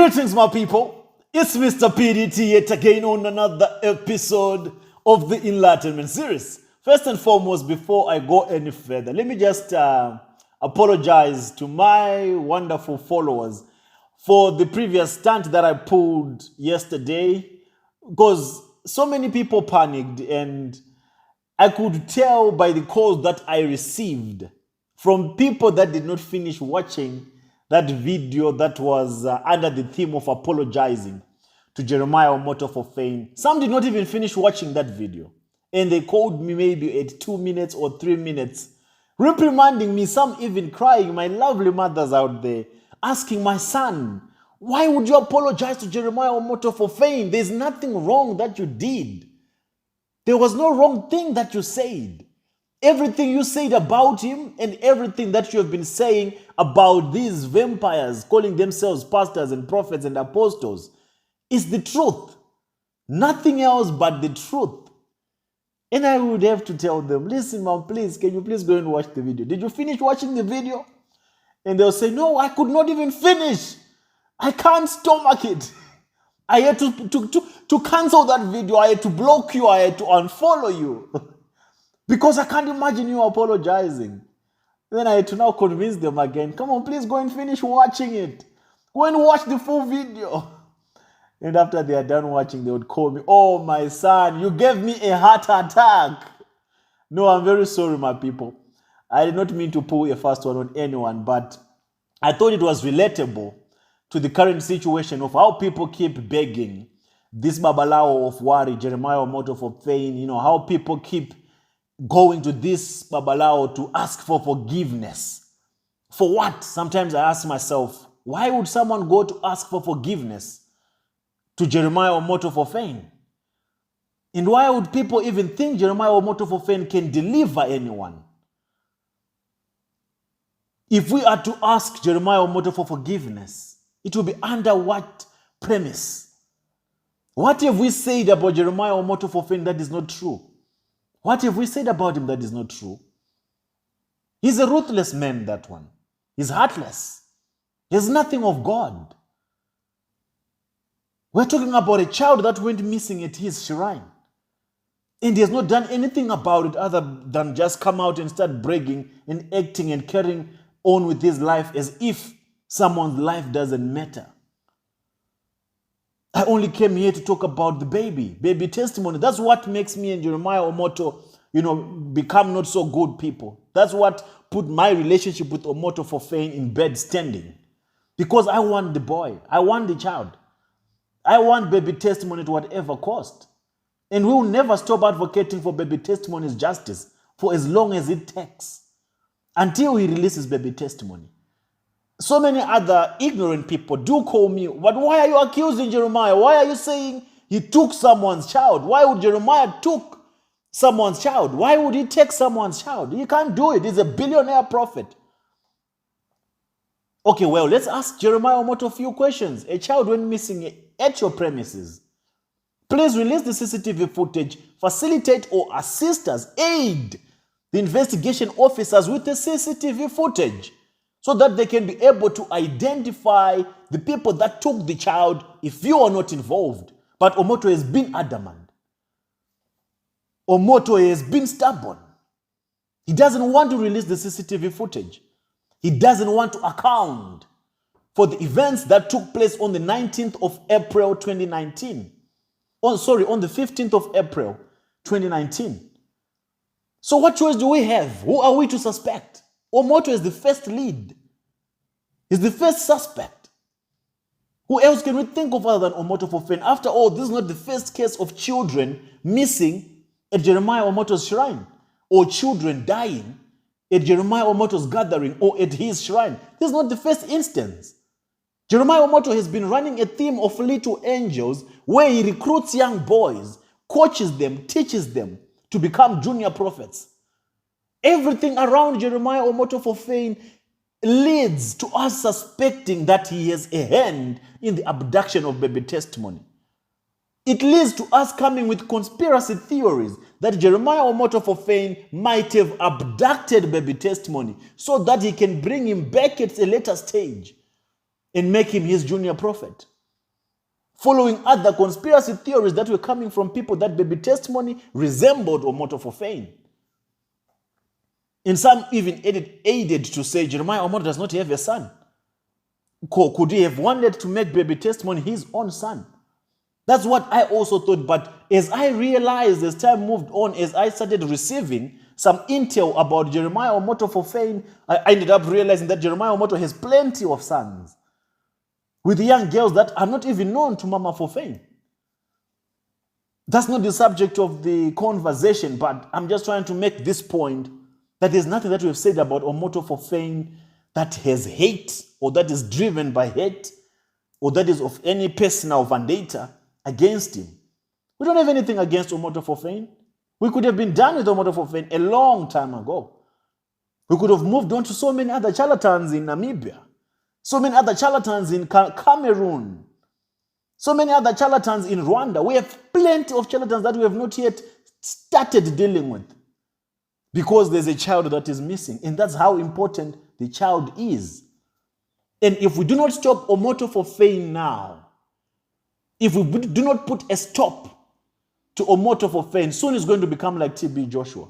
Greetings, my people. It's Mr. PDT yet again on another episode of the Enlightenment series. First and foremost, before I go any further, let me just apologize to my wonderful followers for the previous stunt that I pulled yesterday, because so many people panicked, and I could tell by the calls that I received from people that did not finish watching that video that was under the theme of apologizing to Jeremiah Omoto for fame. Some did not even finish watching that video, and they called me maybe at 2 minutes or 3 minutes, reprimanding me, some even crying, my lovely mothers out there, asking my son, why would you apologize to Jeremiah Omoto for fame? There's nothing wrong that you did. There was no wrong thing that you said. Everything you said about him and everything that you have been saying about these vampires calling themselves pastors and prophets and apostles is the truth. Nothing else but the truth. And I would have to tell them, listen, mom, please, can you please go and watch the video? Did you finish watching the video? And they'll say, no, I could not even finish. I can't stomach it. I had to cancel that video. I had to block you. I had to unfollow you. Because I can't imagine you apologizing. Then I had to now convince them again. Come on, please go and finish watching it. Go and watch the full video. And after they are done watching, they would call me, oh, my son, you gave me a heart attack. No, I'm very sorry, my people. I did not mean to pull a fast one on anyone, but I thought it was relatable to the current situation of how people keep begging this Babalao of Wari, Jeremiah Omoto for fame, how people keep going to this Babalao to ask for forgiveness. For what? Sometimes I ask myself, why would someone go to ask for forgiveness to Jeremiah Omoto for fame? And why would people even think Jeremiah Omoto for fame can deliver anyone? If we are to ask Jeremiah Omoto for forgiveness, it will be under what premise? What have we said about Jeremiah Omoto for fame that is not true? What have we said about him that is not true? He's a ruthless man, that one. He's heartless. He has nothing of God. We're talking about a child that went missing at his shrine. And he has not done anything about it other than just come out and start bragging and acting and carrying on with his life as if someone's life doesn't matter. I only came here to talk about the baby testimony. That's what makes me and Jeremiah Omoto, become not so good people. That's what put my relationship with Omoto for fame in bad standing. Because I want the boy. I want the child. I want baby testimony at whatever cost. And we will never stop advocating for baby testimony's justice for as long as it takes, until he releases baby testimony. So many other ignorant people do call me, but why are you accusing Jeremiah? Why are you saying he took someone's child? Why would Jeremiah took someone's child? Why would he take someone's child? He can't do it. He's a billionaire prophet. Okay, well, let's ask Jeremiah Omoto a few questions. A child went missing at your premises. Please release the CCTV footage, facilitate or assist us, aid the investigation officers with the CCTV footage, so that they can be able to identify the people that took the child if you are not involved. But Omoto has been adamant. Omoto has been stubborn. He doesn't want to release the CCTV footage. He doesn't want to account for the events that took place on the 19th of April 2019. On the 15th of April 2019. So what choice do we have? Who are we to suspect? Omoto is the first lead. He's the first suspect. Who else can we think of other than Omoto for fame? After all, this is not the first case of children missing at Jeremiah Omoto's shrine, or children dying at Jeremiah Omoto's gathering or at his shrine. This is not the first instance. Jeremiah Omoto has been running a theme of little angels where he recruits young boys, coaches them, teaches them to become junior prophets. Everything around Jeremiah Omoto for fame leads to us suspecting that he has a hand in the abduction of baby testimony. It leads to us coming with conspiracy theories that Jeremiah Omoto for fame might have abducted baby testimony so that he can bring him back at a later stage. and make him his junior prophet, following other conspiracy theories that were coming from people that baby testimony resembled Omoto for fame. And some even aided to say Jeremiah Omoto does not have a son. Could he have wanted to make baby testimony his own son? That's what I also thought. But as I realized, as time moved on, as I started receiving some intel about Jeremiah Omoto for fame, I ended up realizing that Jeremiah Omoto has plenty of sons with young girls that are not even known to Mama for fame. That's not the subject of the conversation, but I'm just trying to make this point that there's nothing that we've said about Omoto for fame that has hate or that is driven by hate or that is of any personal vendetta against him. We don't have anything against Omoto for fame. We could have been done with Omoto for fame a long time ago. We could have moved on to so many other charlatans in Namibia, so many other charlatans in Cameroon, so many other charlatans in Rwanda. We have plenty of charlatans that we have not yet started dealing with because there's a child that is missing. And that's how important the child is. And if we do not stop Omoto for fame now, if we do not put a stop to Omoto for fame, soon it's going to become like TB Joshua.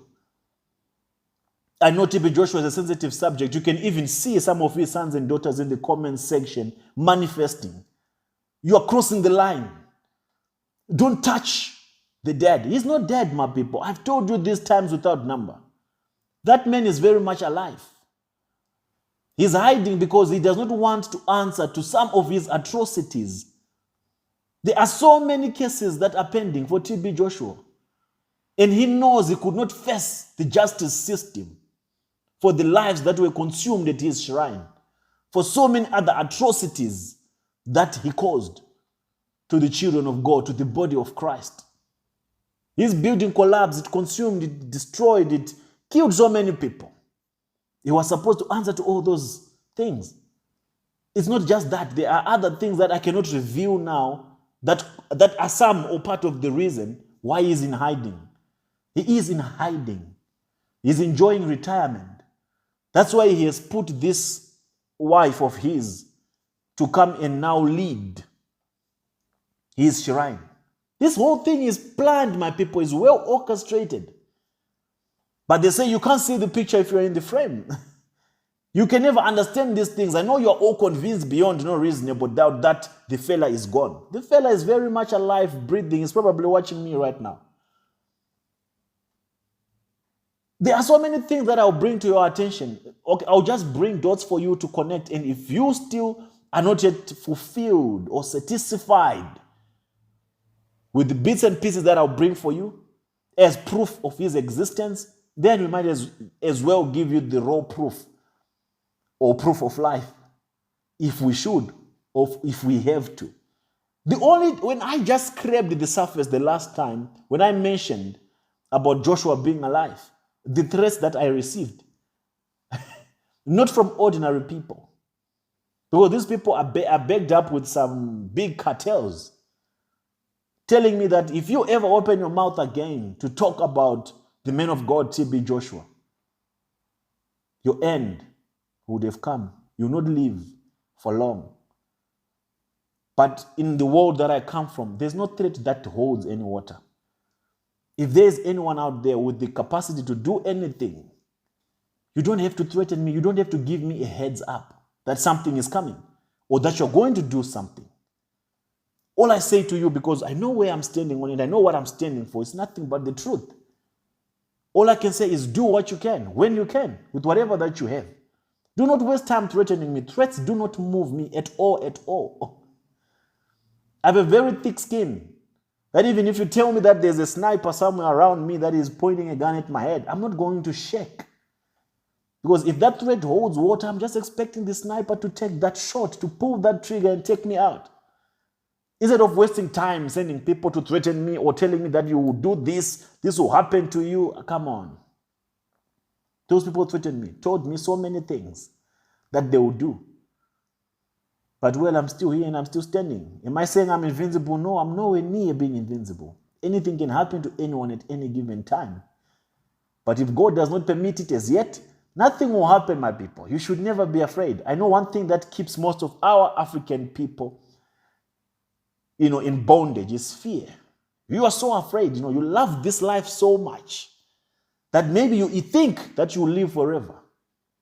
I know TB Joshua is a sensitive subject. You can even see some of his sons and daughters in the comment section manifesting. You are crossing the line. Don't touch the dead. He's not dead, my people. I've told you these times without number. That man is very much alive. He's hiding because he does not want to answer to some of his atrocities. There are so many cases that are pending for TB Joshua. And he knows he could not face the justice system for the lives that were consumed at his shrine, for so many other atrocities that he caused to the children of God, to the body of Christ. His building collapsed, it consumed, it destroyed, it killed so many people. He was supposed to answer to all those things. It's not just that. There are other things that I cannot reveal now that are some or part of the reason why he's in hiding. He is in hiding. He's enjoying retirement. That's why he has put this wife of his to come and now lead his shrine. This whole thing is planned, my people, is well orchestrated. But they say you can't see the picture if you're in the frame. You can never understand these things. I know you're all convinced beyond no reasonable doubt that the fella is gone. The fella is very much alive, breathing. He's probably watching me right now. There are so many things that I'll bring to your attention. Okay, I'll just bring dots for you to connect. And if you still are not yet fulfilled or satisfied with the bits and pieces that I'll bring for you as proof of his existence, then we might as well give you the raw proof or proof of life, if we should, or if we have to. When I just scraped the surface the last time, when I mentioned about Joshua being alive, the threats that I received, not from ordinary people, because these people are backed up with some big cartels, telling me that if you ever open your mouth again to talk about the man of God, TB Joshua, your end would have come. You will not live for long. But in the world that I come from, there's no threat that holds any water. If there's anyone out there with the capacity to do anything, you don't have to threaten me. You don't have to give me a heads up that something is coming or that you're going to do something. All I say to you, because I know where I'm standing on it, I know what I'm standing for, it's nothing but the truth. All I can say is do what you can, when you can, with whatever that you have. Do not waste time threatening me. Threats do not move me at all, at all. I have a very thick skin that even if you tell me that there's a sniper somewhere around me that is pointing a gun at my head, I'm not going to shake. Because if that threat holds water, I'm just expecting the sniper to take that shot, to pull that trigger and take me out. Instead of wasting time sending people to threaten me or telling me that you will do this, this will happen to you. Come on. Those people threatened me, told me so many things that they will do. But well, I'm still here and I'm still standing. Am I saying I'm invincible? No, I'm nowhere near being invincible. Anything can happen to anyone at any given time. But if God does not permit it as yet, Nothing will happen, my people. You should never be afraid. I know one thing that keeps most of our African people, in bondage is fear. You are so afraid, you love this life so much that maybe you think that you will live forever.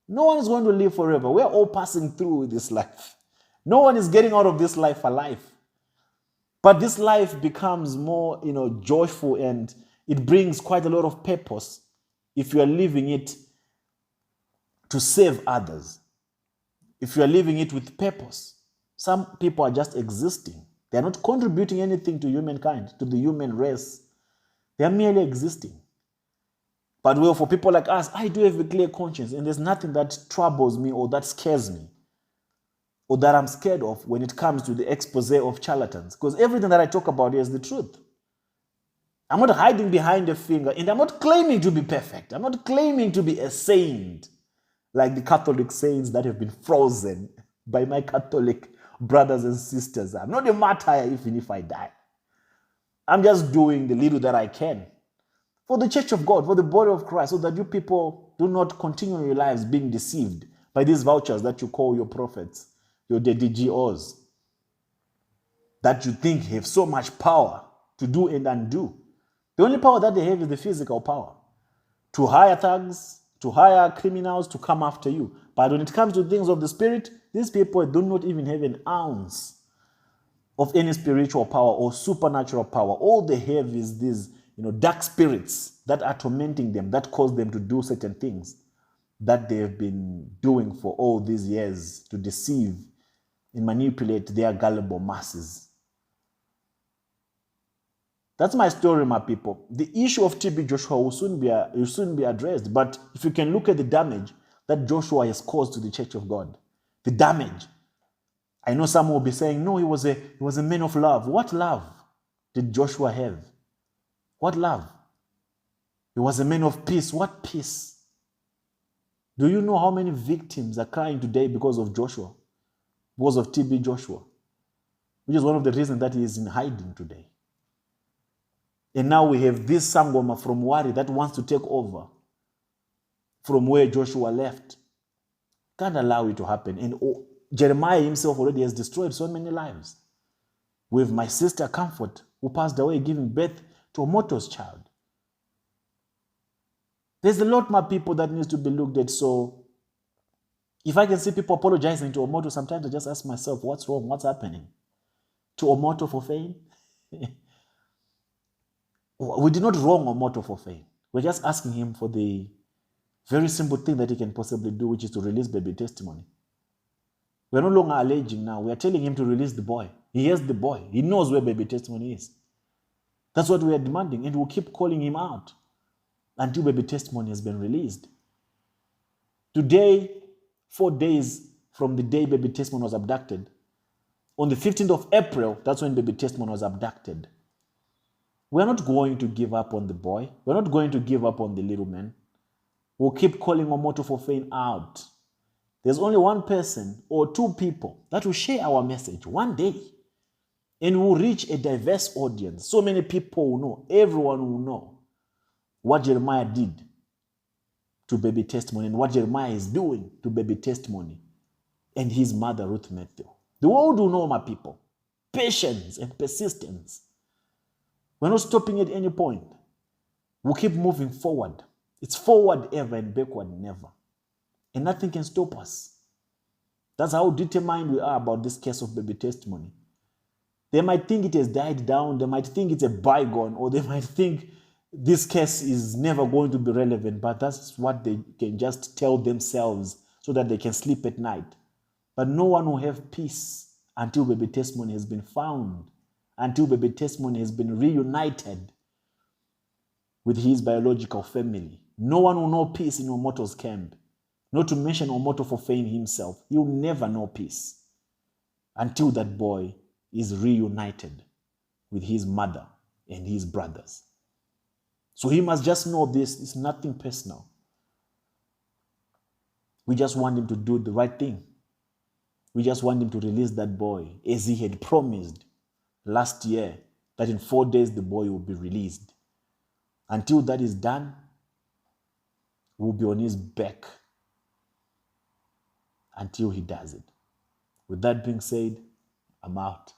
No one is going to live forever. We're all passing through this life. No one is getting out of this life alive. But this life becomes more, joyful, and it brings quite a lot of purpose if you are living it to save others. If you are living it with purpose. Some people are just existing. They are not contributing anything to humankind, to the human race. They are merely existing. But well, for people like us, I do have a clear conscience, and there's nothing that troubles me or that scares me or that I'm scared of when it comes to the expose of charlatans. Because everything that I talk about here is the truth. I'm not hiding behind a finger, and I'm not claiming to be perfect. I'm not claiming to be a saint like the Catholic saints that have been frozen by my Catholic brothers and sisters. I'm not a martyr even if I die. I'm just doing the little that I can for the church of God, for the body of Christ, so that you people do not continue your lives being deceived by these vouchers that you call your prophets, your DDGOs, that you think have so much power to do and undo. The only power that they have is the physical power to hire thugs, to hire criminals to come after you. But when it comes to things of the spirit, these people do not even have an ounce of any spiritual power or supernatural power. All they have is these, dark spirits that are tormenting them, that cause them to do certain things that they have been doing for all these years to deceive and manipulate their gullible masses. That's my story, my people. The issue of TB Joshua will soon be addressed. But if you can look at the damage that Joshua has caused to the church of God, the damage. I know some will be saying, no, he was a man of love. What love did Joshua have? What love? He was a man of peace. What peace? Do you know how many victims are crying today because of Joshua? Because of TB Joshua? Which is one of the reasons that he is in hiding today. And now we have this Sangoma from Wari that wants to take over from where Joshua left. Can't allow it to happen. And Jeremiah himself already has destroyed so many lives. With my sister Comfort, who passed away giving birth to Omoto's child. There's a lot more people that needs to be looked at. So if I can see people apologizing to Omoto, sometimes I just ask myself, what's wrong? What's happening? To Omoto for fame? We did not wrong Omoto for fame. We're just asking him for the very simple thing that he can possibly do, which is to release baby testimony. We're no longer alleging now. We are telling him to release the boy. He has the boy. He knows where baby testimony is. That's what we are demanding, and we'll keep calling him out until baby testimony has been released. Today, 4 days from the day baby testimony was abducted, on the 15th of April, that's when baby testimony was abducted. We're not going to give up on the boy. We're not going to give up on the little man. We'll keep calling Omoto for fame out. There's only one person or two people that will share our message one day, and we'll reach a diverse audience. So many people will know, everyone will know what Jeremiah did to baby testimony and what Jeremiah is doing to baby testimony and his mother, Ruth Matthew. The world will know, my people. Patience and persistence. We're not stopping at any point. We'll keep moving forward. It's forward ever and backward never. And nothing can stop us. That's how determined we are about this case of baby testimony. They might think it has died down. They might think it's a bygone, or they might think this case is never going to be relevant, but that's what they can just tell themselves so that they can sleep at night. But no one will have peace until baby testimony has been found, until baby testimony has been reunited with his biological family. No one will know peace in Omoto's camp. Not to mention Omoto for fame himself. He'll never know peace until that boy is reunited with his mother and his brothers. So he must just know this is nothing personal. We just want him to do the right thing. We just want him to release that boy as he had promised last year that in 4 days the boy will be released. Until that is done, we'll be on his back until he does it. With that being said, I'm out.